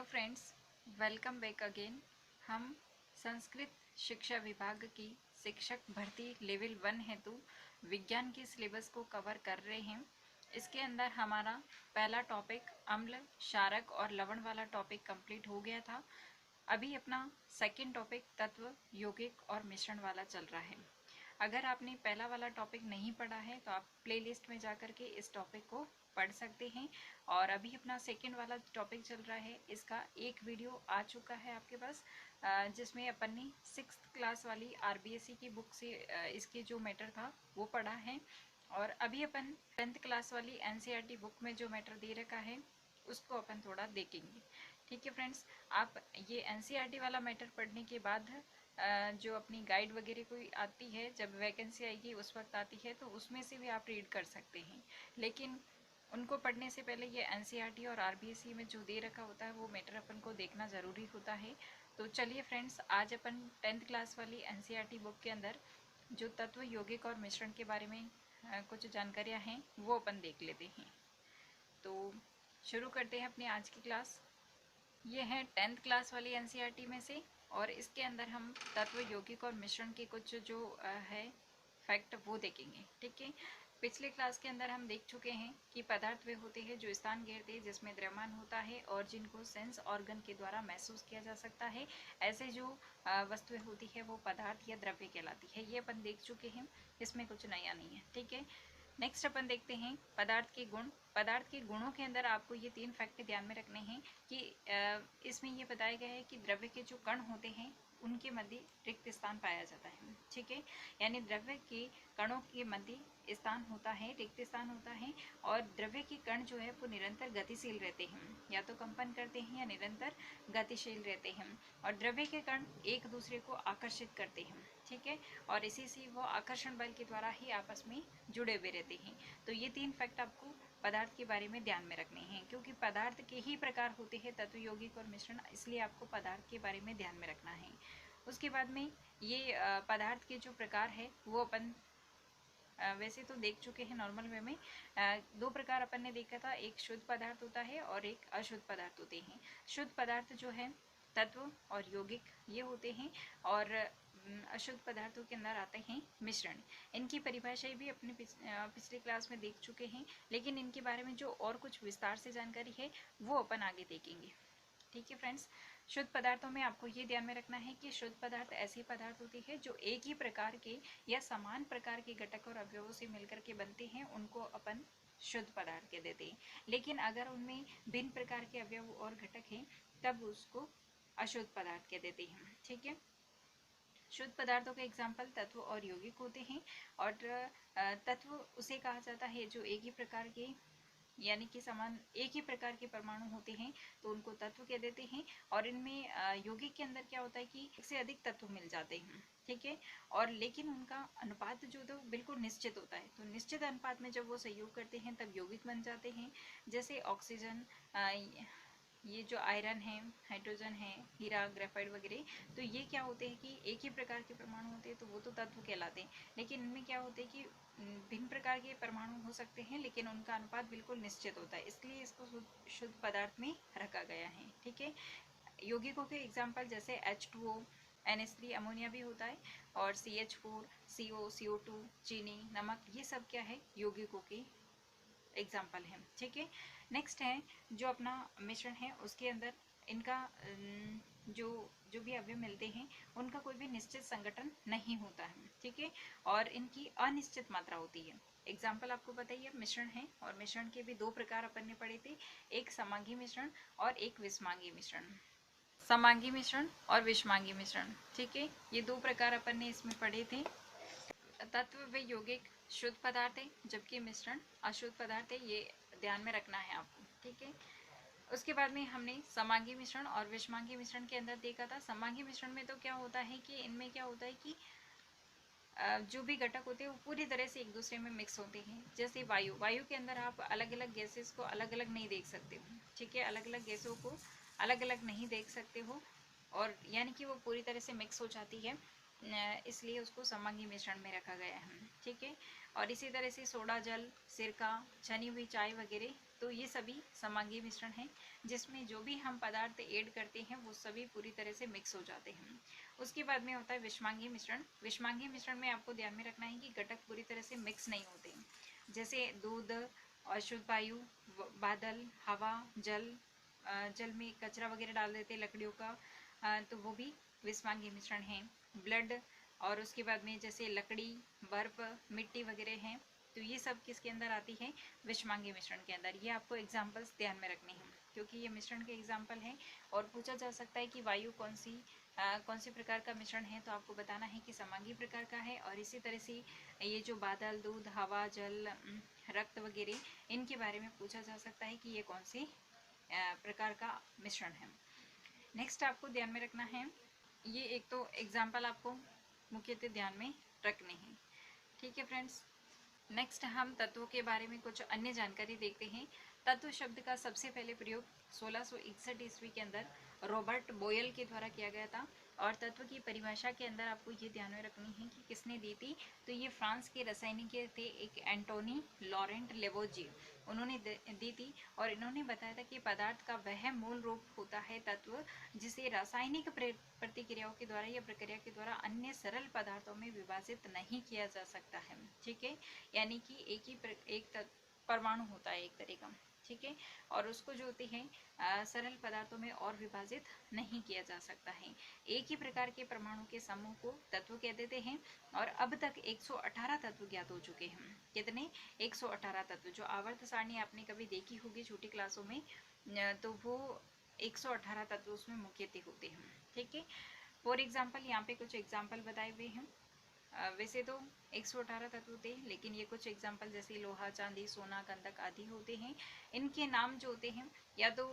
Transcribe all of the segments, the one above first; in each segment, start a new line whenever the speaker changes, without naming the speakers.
Friends, welcome back again. हम संस्कृत शिक्षा विभाग की शिक्षक भर्ती लेवल 1 हेतु विज्ञान के सिलेबस को कवर कर रहे हैं। इसके अंदर हमारा पहला टॉपिक अम्ल, क्षारक और लवण वाला टॉपिक कंप्लीट हो गया था। अभी अपना सेकंड टॉपिक तत्व, यौगिक और मिश्रण वाला चल रहा है। अगर आपने पहला वाला टॉपिक नहीं पढ़ा है तो आप प्लेलिस्ट में जाकर के इस टॉपिक को पढ़ सकते हैं। और अभी अपना सेकंड वाला टॉपिक चल रहा है, इसका एक वीडियो आ चुका है आपके पास, जिसमें अपन ने 6th क्लास वाली आरबीएसई की बुक से इसके जो मैटर था वो पढ़ा है। और अभी अपन 10th क्लास वाली एनसीईआरटी बुक में जो मैटर दे रखा है उसको अपन थोड़ा देखेंगे। ठीक है फ्रेंड्स, आप ये एनसीईआरटी वाला मैटर पढ़ने के बाद जो अपनी गाइड वगैरह कोई आती है, जब वैकेंसी आएगी उस वक्त आती है, तो उसमें से भी आप रीड कर सकते हैं। लेकिन उनको पढ़ने से पहले ये एनसीईआरटी और आरबीएसई में जो दे रखा होता है वो मैटर अपन को देखना ज़रूरी होता है। तो चलिए फ्रेंड्स, आज अपन 10th क्लास वाली एनसीईआरटी बुक के अंदर जो तत्व, यौगिक और मिश्रण के बारे में कुछ जानकारियाँ हैं वो अपन देख लेते हैं। तो शुरू करते हैं अपनी आज की क्लास। ये है 10th क्लास वाली एनसीईआरटी में से, और इसके अंदर हम तत्व, यौगिक और मिश्रण के कुछ जो है फैक्ट वो देखेंगे। ठीक है, पिछले क्लास के अंदर हम देख चुके हैं कि पदार्थ वे होते हैं जो स्थान घेरते हैं, जिसमें द्रव्यमान होता है और जिनको सेंस ऑर्गन के द्वारा महसूस किया जा सकता है। ऐसे जो वस्तुएं होती है वो पदार्थ या द्रव्य कहलाती है। ये अपन देख चुके हैं, इसमें कुछ नया नहीं है। ठीक है, नेक्स्ट अपन देखते हैं पदार्थ के गुण। पदार्थ के गुणों के अंदर आपको ये 3 फैक्ट ध्यान में रखने हैं कि इसमें ये बताया गया है कि द्रव्य के जो कण होते हैं उनके मध्य रिक्त स्थान पाया जाता है। ठीक है, यानी द्रव्य के कणों के मध्य स्थान होता है, रिक्त स्थान होता है। और द्रव्य के कण जो है वो निरंतर गतिशील रहते हैं, या तो कंपन करते हैं या निरंतर गतिशील रहते हैं। और द्रव्य के कण एक दूसरे को आकर्षित करते हैं। ठीक है, और इसी से वो आकर्षण बल के द्वारा ही आपस में जुड़े हुए रहते हैं। तो ये 3 फैक्ट आपको पदार्थ के बारे में ध्यान में रखने हैं, क्योंकि पदार्थ के ही प्रकार होते हैं तत्व, यौगिक और मिश्रण, इसलिए आपको पदार्थ के बारे में ध्यान में रखना है। उसके बाद में ये पदार्थ के जो प्रकार है वो अपन वैसे तो देख चुके हैं नॉर्मल वे में। 2 प्रकार अपन ने देखा था, एक शुद्ध पदार्थ होता है और एक अशुद्ध पदार्थ होते हैं। शुद्ध पदार्थ जो है तत्व और यौगिक ये होते हैं, और अशुद्ध पदार्थों के अंदर आते हैं मिश्रण। इनकी परिभाषाएं भी अपने पिछले क्लास में देख चुके हैं, लेकिन इनके बारे में जो और कुछ विस्तार से जानकारी है वो अपन आगे देखेंगे। ठीक है फ्रेंड्स, शुद्ध पदार्थों में आपको ये ध्यान में रखना है कि शुद्ध पदार्थ ऐसे पदार्थ होते हैं जो एक ही प्रकार के या समान प्रकार के घटक और अवयवों से मिलकर के बनते हैं, उनको अपन शुद्ध पदार्थ कह देते हैं। लेकिन अगर उनमें भिन्न प्रकार के अवयव और घटक हैं तब उसको अशुद्ध पदार्थ कह देते हैं। ठीक है, शुद्ध पदार्थों के एग्जाम्पल तत्व और यौगिक होते हैं। और तत्व उसे कहा जाता है जो एक ही प्रकार के, यानी कि समान एक ही प्रकार के परमाणु होते हैं, तो उनको तत्व कह देते हैं। और इनमें यौगिक के अंदर क्या होता है कि एक से अधिक तत्व मिल जाते हैं। ठीक है, और लेकिन उनका अनुपात जो तो बिल्कुल निश्चित होता है, तो निश्चित अनुपात में जब वो सहयोग करते हैं तब यौगिक बन जाते हैं। जैसे ऑक्सीजन, ये जो आयरन है, हाइड्रोजन है, हीरा, ग्रेफाइट वगैरह, तो ये क्या होते हैं कि एक ही प्रकार के परमाणु होते हैं, तो वो तो तत्व कहलाते हैं। लेकिन इनमें क्या होता है कि भिन्न प्रकार के परमाणु हो सकते हैं, लेकिन उनका अनुपात बिल्कुल निश्चित होता है, इसलिए इसको शुद्ध पदार्थ में रखा गया है। ठीक है, यौगिकों के एग्जाम्पल जैसे H2O, NH3 अमोनिया भी होता है, और CH4, CO, CO2, चीनी, नमक, ये सब क्या है, यौगिकों के एग्जाम्पल है। ठीक है, नेक्स्ट है जो अपना मिश्रण है, उसके अंदर इनका जो जो भी अवयव मिलते हैं उनका कोई भी निश्चित संगठन नहीं होता है। ठीक है, और इनकी अनिश्चित मात्रा होती है। एग्जाम्पल आपको बताइए, मिश्रण है, और मिश्रण के भी 2 प्रकार अपन ने पढ़े थे, एक समांगी मिश्रण और एक विषमांगी मिश्रण। समांगी मिश्रण और विषमांगी मिश्रण, ठीक है, ये 2 प्रकार अपन ने इसमें पढ़े थे। तत्व व यौगिक शुद्ध पदार्थ है, जबकि मिश्रण अशुद्ध पदार्थ है, ये ध्यान में रखना है आपको। ठीक है, उसके बाद में हमने समांगी मिश्रण और विषमांगी मिश्रण के अंदर देखा था। समांगी मिश्रण में तो क्या होता है कि इनमें क्या होता है कि जो भी घटक होते हैं वो पूरी तरह से एक दूसरे में मिक्स होते हैं। जैसे वायु, वायु के अंदर आप अलग अलग गैसेस को अलग अलग नहीं देख सकते हो। ठीक है, अलग अलग गैसों को अलग अलग नहीं देख सकते हो, और यानी कि वो पूरी तरह से मिक्स हो जाती है। इसलिए उसको समांगी मिश्रण में रखा गया है। ठीक है, और इसी तरह से सोडा जल, सिरका, छनी हुई चाय वगैरह, तो ये सभी समांगी मिश्रण हैं जिसमें जो भी हम पदार्थ ऐड करते हैं वो सभी पूरी तरह से मिक्स हो जाते हैं। उसके बाद में होता है विषमांगी मिश्रण। विषमांगी मिश्रण में आपको ध्यान में रखना है कि घटक पूरी तरह से मिक्स नहीं होते, जैसे दूध, अशुद्ध वायु, बादल, हवा, जल, जल में कचरा वगैरह डाल देते लकड़ियों का, तो वो भी विषमांगी मिश्रण है। ब्लड, और उसके बाद में जैसे लकड़ी, बर्फ, मिट्टी वगैरह हैं, तो ये सब किसके अंदर आती है? विषमांगी मिश्रण के अंदर। ये आपको एग्जाम्पल्स ध्यान में रखने हैं क्योंकि ये मिश्रण के एग्जाम्पल हैं। और पूछा जा सकता है कि वायु कौन सी प्रकार का मिश्रण है, तो आपको बताना है कि समांगी प्रकार का है। और इसी तरह से ये जो बादल, दूध, हवा, जल, रक्त वगैरह, इनके बारे में पूछा जा सकता है कि ये कौन से प्रकार का मिश्रण है। नेक्स्ट आपको ध्यान में रखना है, ये एक तो एग्जाम्पल आपको मुख्यतः ध्यान में रखने हैं। ठीक है फ्रेंड्स, नेक्स्ट हम तत्वों के बारे में कुछ अन्य जानकारी देखते हैं। तत्व शब्द का सबसे पहले प्रयोग 1661 ईस्वी के अंदर रॉबर्ट बोयल के द्वारा किया गया था। और तत्व की परिभाषा के अंदर आपको ये ध्यान में रखनी है कि किसने दी थी, तो ये फ्रांस के रसायनिज्ञ थे, एक एंटोनी लॉरेंट लेवोजिए, उन्होंने दी थी। और इन्होंने बताया था कि पदार्थ का वह मूल रूप होता है तत्व जिसे रासायनिक प्रतिक्रियाओं के द्वारा या प्रक्रिया के द्वारा अन्य सरल पदार्थों में विभाजित नहीं किया जा सकता है। ठीक है, यानी कि एक परमाणु होता है एक तरह का। ठीक है, और उसको जो होती है सरल पदार्थों में और विभाजित नहीं किया जा सकता है। एक ही प्रकार के परमाणु के समूह को तत्व कह देते हैं। और अब तक 118 तत्व ज्ञात हो चुके हैं। कितने? 118 तत्व। जो आवर्त सारणी आपने कभी देखी होगी छोटी क्लासों में, तो वो 118 तत्व उसमें मुख्यतः होते हैं। ठीक है, फॉर एग्जाम्पल यहाँ पे कुछ एग्जाम्पल बताए हुए हैं। वैसे तो 118 तत्व थे, लेकिन ये कुछ एग्जाम्पल जैसे लोहा, चांदी, सोना, गंधक आदि होते हैं। इनके नाम जो होते हैं, या तो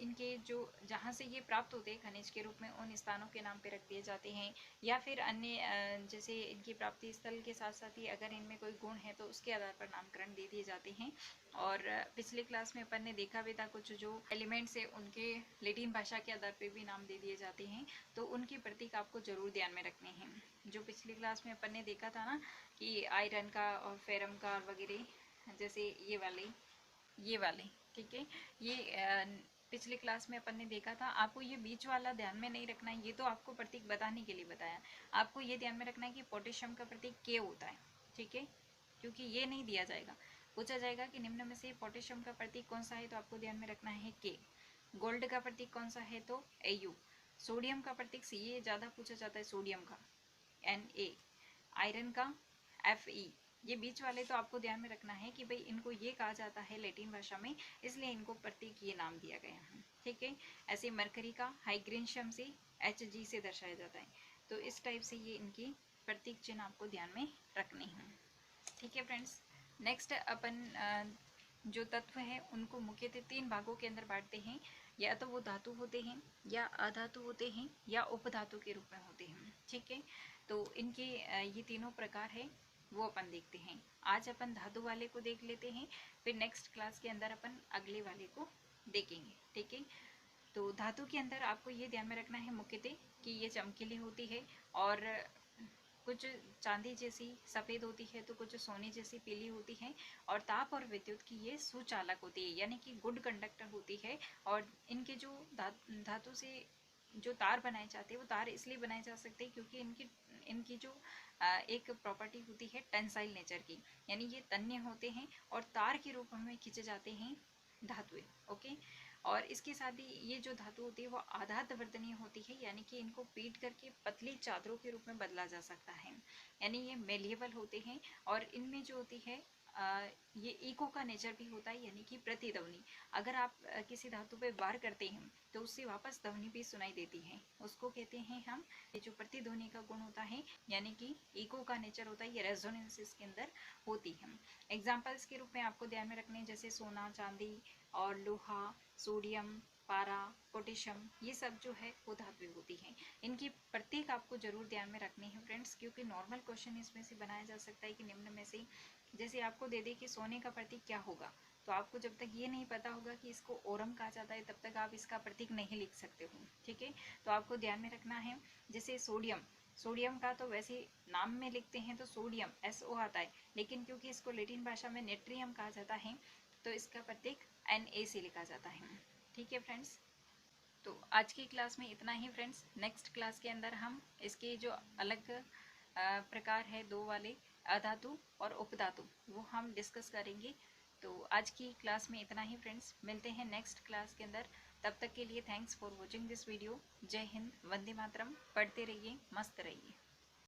इनके जो जहाँ से ये प्राप्त होते हैं खनिज के रूप में, उन स्थानों के नाम पे रख दिए जाते हैं। या फिर अन्य जैसे इनकी प्राप्ति स्थल के साथ साथ ही अगर इनमें कोई गुण है तो उसके आधार पर नामकरण दे दिए जाते हैं। और पिछले क्लास में अपन ने देखा भी था कुछ जो एलिमेंट्स है उनके लैटिन भाषा के आधार पर भी नाम दे दिए जाते हैं, तो उनके प्रतीक आपको जरूर ध्यान में रखने हैं। जो पिछली क्लास में अपन ने देखा था ना कि आयरन का और फेरम का वगैरह, जैसे ये वाले। ठीक है, ये पिछली क्लास में अपन ने देखा था। आपको ये बीच वाला ध्यान में नहीं रखना है, ये तो आपको प्रतीक बताने के लिए बताया। आपको ये ध्यान में रखना है कि पोटेशियम का प्रतीक के होता है। ठीक है, क्योंकि ये नहीं दिया जाएगा, पूछा जाएगा कि निम्न में से पोटेशियम का प्रतीक कौन सा है, तो आपको ध्यान में रखना है के। गोल्ड का प्रतीक कौन सा है, तो AU। सोडियम का प्रतीक सी, ये ज्यादा पूछा जाता है, सोडियम का Na। आयरन का Fe। ये बीच वाले तो आपको ध्यान में रखना है कि भाई इनको ये कहा जाता है लैटिन भाषा में, इसलिए इनको प्रतीक ये नाम दिया गया है। ठीक है, ऐसे मरकरी का हाइग्रेशियम से Hg से दर्शाया जाता है। तो इस टाइप से ये इनकी प्रतीक चिन्ह आपको ध्यान में रखने हैं। ठीक है फ्रेंड्स, नेक्स्ट अपन जो तत्व है उनको मुख्यतः 3 भागों के अंदर बांटते हैं। या तो वो धातु होते हैं, या अधातु होते हैं, या उपधातु के रूप में होते हैं। ठीक है, तो इनके ये तीनों प्रकार है, वो अपन देखते हैं। आज अपन धातु वाले को देख लेते हैं, फिर नेक्स्ट क्लास के अंदर अपन अगले वाले को देखेंगे। ठीक है, तो धातु के अंदर आपको ये ध्यान में रखना है मुख्यतः कि ये चमकीली होती है, और कुछ चांदी जैसी सफ़ेद होती है, तो कुछ सोने जैसी पीली होती है। और ताप और विद्युत की ये सुचालक होती है, यानी कि गुड कंडक्टर होती है। और इनके जो धातु से जो तार बनाए जाते हैं, वो तार इसलिए बनाए जा सकते हैं क्योंकि इनकी जो एक प्रॉपर्टी होती है टेंसाइल नेचर की, यानी ये तन्य होते हैं और तार के रूप में खींचे जाते हैं धातुएं। ओके, और इसके साथ ही ये जो धातु होती है वो आधात वर्तनीय होती है, यानी कि इनको पीट करके पतली चादरों के रूप में बदला जा सकता है, यानी ये मेलिएबल होते हैं। और इनमें जो होती है ये इको का नेचर भी होता है, यानी कि प्रतिध्वनि। अगर आप किसी धातु पे वार करते हैं तो उससे वापस ध्वनि भी सुनाई देती है, उसको कहते हैं हम, ये जो प्रतिध्वनि का गुण होता है, यानी कि इको का नेचर होता है, ये रेजोनेंस इसके अंदर होती है। एग्जाम्पल्स के रूप में आपको ध्यान में रखने जैसे सोना, चांदी और लोहा, सोडियम, पारा, पोटेशियम, ये सब जो है वो धातुएं होती हैं। इनकी प्रत्येक आपको जरूर ध्यान में रखनी है फ्रेंड्स, क्योंकि नॉर्मल क्वेश्चन इसमें से बनाया जा सकता है कि निम्न में से, जैसे आपको दे दे कि सोने का प्रतीक क्या होगा, तो आपको जब तक ये नहीं पता होगा कि इसको ओरम कहा जाता है, तब तक आप इसका प्रतीक नहीं लिख सकते हो। ठीक है, तो आपको ध्यान में रखना है। जैसे सोडियम, सोडियम का तो वैसे नाम में लिखते हैं तो सोडियम SO आता है, लेकिन क्योंकि इसको लैटिन भाषा में नेट्रियम कहा जाता है तो इसका प्रतीक Na से लिखा जाता है। ठीक है फ्रेंड्स, तो आज की क्लास में इतना ही फ्रेंड्स। नेक्स्ट क्लास के अंदर हम इसके जो अलग प्रकार है दो वाले, अधातु और उपधातु, वो हम डिस्कस करेंगे। तो आज की क्लास में इतना ही फ्रेंड्स, मिलते हैं नेक्स्ट क्लास के अंदर। तब तक के लिए thanks for watching this video. जय हिंद, वंदे मातरम। पढ़ते रहिए, मस्त रहिए।